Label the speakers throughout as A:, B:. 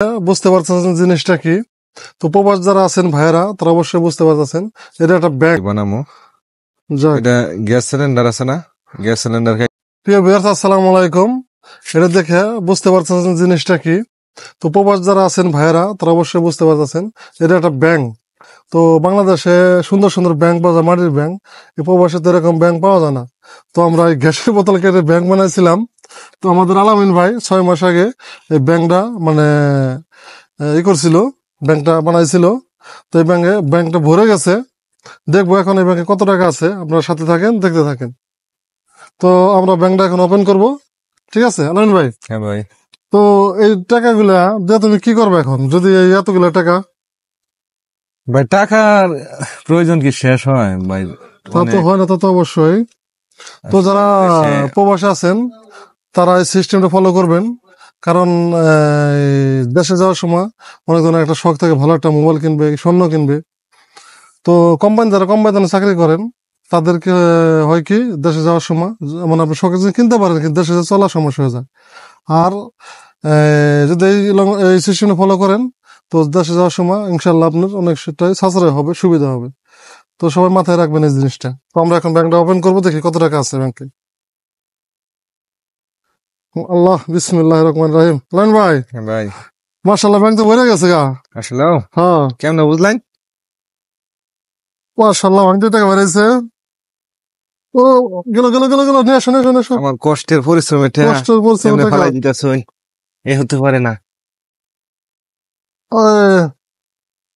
A: বুঝতে পারতেছেন জিনিসটা কি। তো প্রবাস যারা আছেন ভাইয়েরা তারা অবশ্যই বুঝতে পারতেছেন এটা একটা ব্যাংক
B: বানামো।
A: যাক
B: এটা গ্যাস সিলিন্ডার আছে না, গ্যাস সিলিন্ডার
A: প্রিয় ভিউয়ার্স আসসালামু আলাইকুম। এটা দেখে বুঝতে পারতেছেন জিনিসটা কি। তো প্রবাস যারা আছেন ভাইয়েরা তারা অবশ্যই বুঝতে পারতেছেন এটা একটা ব্যাংক। তো বাংলাদেশে সুন্দর সুন্দর ব্যাংক পাওয়া যায়, মাটির ব্যাংক। এই প্রবাসে তো এরকম ব্যাংক পাওয়া যায় না। তো আমরা এই গ্যাসের বোতল কেটে ব্যাংক বানাইছিলাম। তো আমাদের আলামিন ভাই 6 মাস আগে এই ব্যাংকটা করছিল, ব্যাংকটা বানাইছিল। তো এই ব্যাংকটা ভরে গেছে। দেখবো এখন এই ব্যাংকে কত টাকা আছে, আপনারা সাথে থাকেন, দেখতে থাকেন। তো আমরা ব্যাংকটা এখন ওপেন করব, ঠিক আছে আলামিন ভাই?
B: হ্যাঁ ভাই।
A: তো এই টাকাগুলা দিয়ে তুমি কি করবে এখন, যদি এই এতগুলা টাকা?
B: ভাই টাকার প্রয়োজন কি শেষ হয় ভাই?
A: তা তো হয় না, তা তো অবশ্যই। তো যারা প্রবাসে আছেন তারা এই সিস্টেমটা ফলো করবেন, কারণ দেশে যাওয়ার সময় অনেক ধরনের একটা শখ থাকে, ভালো একটা মোবাইল কিনবে, স্বর্ণ কিনবে। তো যারা কোম্পানিতে চাকরি করেন তাদেরকে হয় কি, দেশে যাওয়ার সময় মানে আপনি শখের জিনিস কিনতে পারেন কিন্তু দেশে চলার সমস্যা হয়ে যায়। আর যদি এই সিস্টেমটা ফলো করেন তো দেশে যাওয়ার সময় ইনশাল্লাহ আপনার অনেকটাই সাশ্রয় হবে, সুবিধা হবে। তো সবাই মাথায় রাখবেন এই জিনিসটা। তো আমরা এখন ব্যাংকটা ওপেন করবো, দেখি কত টাকা আছে ব্যাংকে। আল্লাহ বিসমিল্লাহির রহমানির রহিম। লাইন ভাই,
B: হ্যাঁ ভাই।
A: মাশাআল্লাহ ব্যাংক তো ভরে গেছে গা।
B: আসলে
A: হ্যাঁ
B: কেমন বুঝলেন?
A: মাশাআল্লাহ ব্যাংক টাকা বেড়েছে। ও গেল গেল গেল গেল, নিয়ে আসো নিয়ে আসো নিয়ে আসো।
B: আমার কষ্টের পরিশ্রমের টাকা
A: কষ্টের পরিশ্রমের
B: এমনি
A: টাকা।
B: ফালাই দিতেছই, এ হতে পারে না।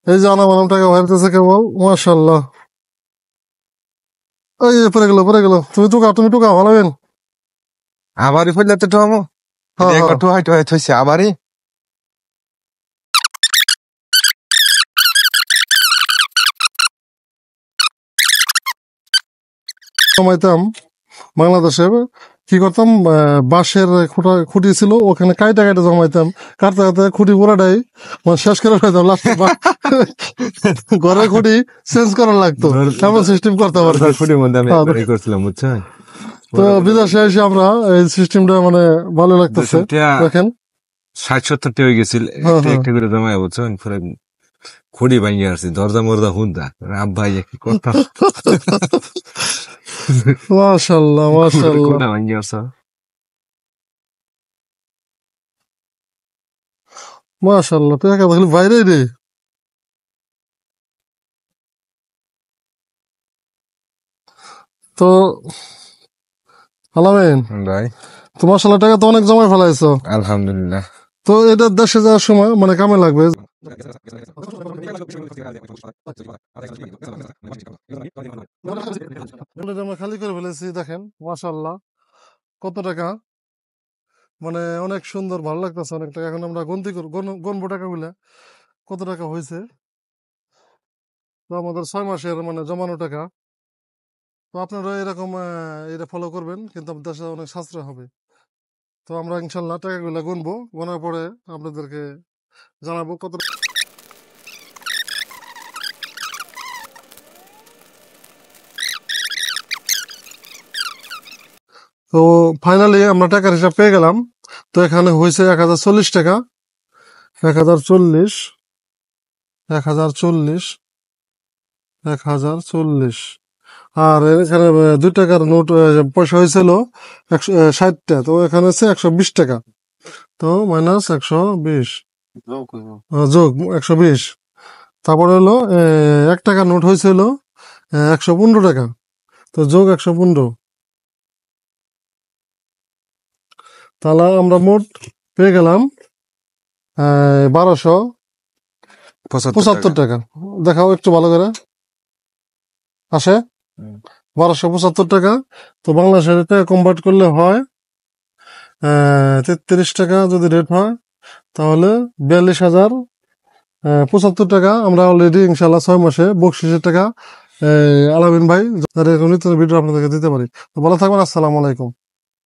A: এই যে আনাম টাকা বেড়তেছে কেবল, মাশাআল্লাহ। এই যে পড়ে গেল, তুমি টুকা ভালোবেন।
B: আবারই ফেললে তো ঠমো,
A: হ্যাঁ
B: একবার ঠোহাই ঠোহাই থইছে আবারই।
A: জমাইতাম বাংলাদেশে, কি করতাম, বাঁশের খুঁটি ছিল, ওখানে কাইটা জমাইতাম। কাটতে কাটতে খুঁটি পুরাটাই মানে শেষ করে ফেলতাম। লাস্টে ঘরের খুঁটি চেঞ্জ করা লাগতো, এমন সিস্টেম করতাম আর কি।
B: খুঁটির মধ্যে আমি একবারই করছিলাম, বুঝছেন?
A: তো বিদেশে এসে আমরা এই সিস্টেমটা মানে ভালো লাগতেছে। দেখেন
B: 60-70 টাকা হয়ে গেছিল, একটা করে জমায়, বুঝছেন? পরে খুঁড়ি ভাঙিয়ে আসছি, দরজা মরজা হুন্দা আব্বাই কি করতাম।
A: মাশাআল্লাহ মাশাআল্লাহ।
B: খুঁড়া ভাঙিয়ে আসা
A: মাশাআল্লাহ, টাকা দেখলি বাইরে রে। তো আলামিন
B: ভাই,
A: তোমার সালা টাকা তো অনেক জমায় ফেলাইছো,
B: আলহামদুলিল্লাহ।
A: তো এটা দেশে যাওয়ার সময় মানে কামে লাগবে। আমরা খালি করে ফেলেছি, দেখেন মাশাআল্লাহ কত টাকা, মানে অনেক সুন্দর, ভালো লাগতেছে অনেক টাকা। এখন আমরা গণবো টাকাগুলা কত টাকা হয়েছে। তো আমাদের 6 মাসের মানে জমানো টাকা। তো আপনারা এরকম এটা ফলো করবেন, কিন্তু দেশে অনেক সাশ্রয় হবে। তো আমরা ইনশাল্লাহ টাকাগুলা গুনবো, গোনার পরে আপনাদেরকে জানাবো কত। তো ফাইনালি আমরা টাকার হিসাব পেয়ে গেলাম। তো এখানে হয়েছে 1040 টাকা, 1040, 1040, 1040। আর এখানে 2 টাকার নোট পয়সা হয়েছিল 160টা, তো এখানে হচ্ছে 120 টাকা। তো মাইনাস 120, যোগ 120। তারপরে হলো 1 টাকার নোট হয়েছিল 115 টাকা, তো যোগ 115। তাহলে আমরা মোট পেয়ে গেলাম 1275 টাকা। দেখাও একটু ভালো করে, আসে 1275 টাকা। তো বাংলাদেশের টাকা কনভার্ট করলে হয় 33 টাকা যদি রেট হয়, তাহলে 42,075 টাকা আমরা অলরেডি ইনশাল্লাহ 6 মাসে বকশিসের টাকা আলামিন ভাই যারা এরকম নিত্য ভিডিও আপনাদেরকে দিতে পারি। তো ভালো থাকবেন, আসসালামু আলাইকুম।